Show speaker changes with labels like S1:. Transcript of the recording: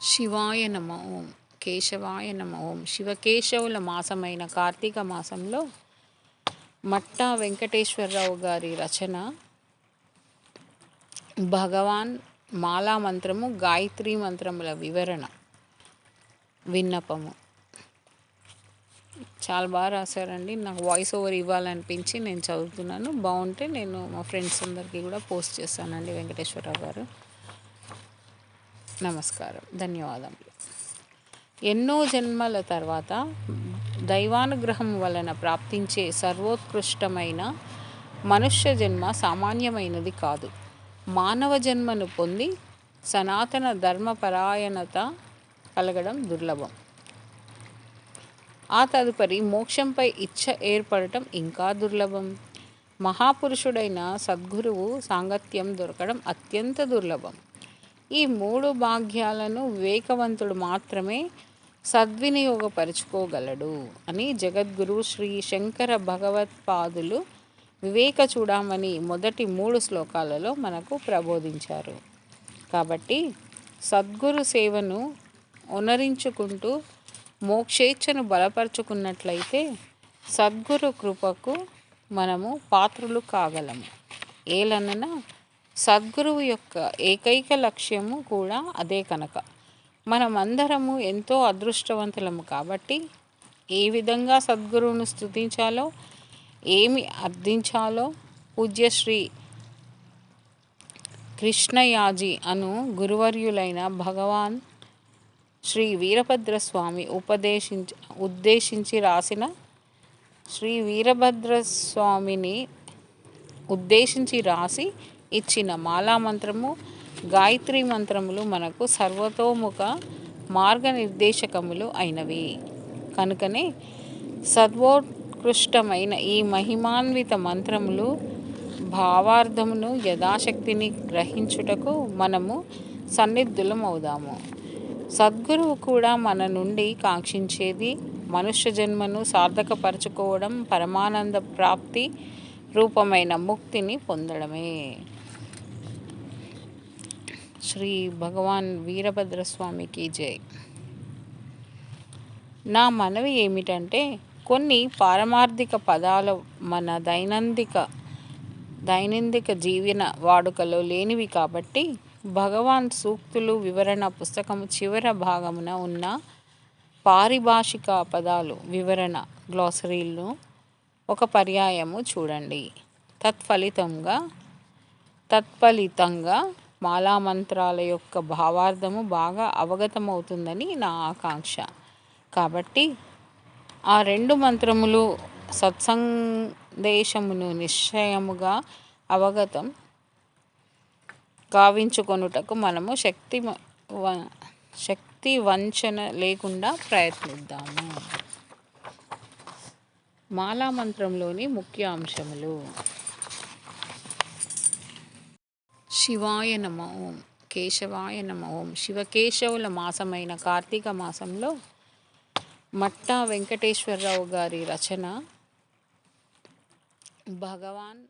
S1: శివాయ నమ ఓం కేశవాయ నమ ఓం శివకేశవుల మాసమైన కార్తీక మాసంలో మట్టా వెంకటేశ్వరరావు గారి రచన భగవాన్ మాలా మంత్రము గాయత్రీ మంత్రముల వివరణ విన్నపము. చాలా బాగా రాశారండి. నాకు వాయిస్ ఓవర్ ఇవ్వాలనిపించి నేను చదువుతున్నాను. బాగుంటే నేను మా ఫ్రెండ్స్ అందరికీ కూడా పోస్ట్ చేస్తానండి. వెంకటేశ్వరరావు గారు, నమస్కారం, ధన్యవాదములు. ఎన్నో జన్మల తర్వాత దైవానుగ్రహం వలన ప్రాప్తించే సర్వోత్కృష్టమైన మనుష్య జన్మ సామాన్యమైనది కాదు. మానవ జన్మను పొంది సనాతన ధర్మపరాయణత కలగడం దుర్లభం. ఆ తదుపరి మోక్షంపై ఇచ్ఛ ఏర్పడటం ఇంకా దుర్లభం. మహాపురుషుడైన సద్గురువు సాంగత్యం దొరకడం అత్యంత దుర్లభం. ఈ మూడు భాగ్యాలను వివేకవంతుడు మాత్రమే సద్వినియోగపరుచుకోగలడు అని జగద్గురు శ్రీ శంకర భగవత్పాదులు వివేక చూడమని మొదటి 3 శ్లోకాలలో మనకు ప్రబోధించారు. కాబట్టి సద్గురు సేవను ఒనరించుకుంటూ మోక్షేచ్ఛను బలపరుచుకున్నట్లయితే సద్గురు కృపకు మనము పాత్రులు కాగలము. ఏలనన సద్గురువు యొక్క ఏకైక లక్ష్యము కూడా అదే కనుక మనమందరము ఎంతో అదృష్టవంతులము. కాబట్టి ఏ విధంగా సద్గురువును స్తుతించాలో, ఏమి అర్థించాలో పూజ్యశ్రీ కృష్ణయాజీ అను గురువర్యులైన భగవాన్ శ్రీ వీరభద్రస్వామి ఉద్దేశించి రాసిన శ్రీ వీరభద్రస్వామిని ఉద్దేశించి రాసి ఇచ్చిన మాలా మంత్రము, గాయత్రీ మంత్రములు మనకు సర్వతోముఖ మార్గనిర్దేశకములు అయినవి. కనుకనే సర్వోత్కృష్టమైన ఈ మహిమాన్విత మంత్రములు భావార్థమును యథాశక్తిని గ్రహించుటకు మనము సన్నిధులమవుదాము. సద్గురువు కూడా మన నుండి కాంక్షించేది మనుష్య జన్మను సార్థకపరచుకోవడం, పరమానంద ప్రాప్తి రూపమైన ముక్తిని పొందడమే. శ్రీ భగవాన్ వీరభద్రస్వామికి జై. నా మనవి ఏమిటంటే, కొన్ని పారమార్థిక పదాలు మన దైనందిక జీవన వాడుకలో లేనివి కాబట్టి భగవాన్ సూక్తులు వివరణ పుస్తకము చివరి భాగమున ఉన్న పారిభాషిక పదాలు వివరణ గ్లాసరీలను ఒక పర్యాయము చూడండి. తత్ఫలితంగా మాలామంత్రాల యొక్క భావార్థము బాగా అవగతమవుతుందని నా ఆకాంక్ష. కాబట్టి ఆ 2 మంత్రములు సత్సందేశమును నిశ్చయముగా అవగతం గావించుకొనుటకు మనము శక్తి వంచన లేకుండా ప్రయత్నిద్దాము. మాలా మంత్రంలోని ముఖ్య అంశములు. శివాయ నమ ఓం కేశవాయ నమ ఓం శివకేశవుల మాసమైన కార్తీక మాసంలో మట్టా వెంకటేశ్వరరావు గారి రచన భగవాన్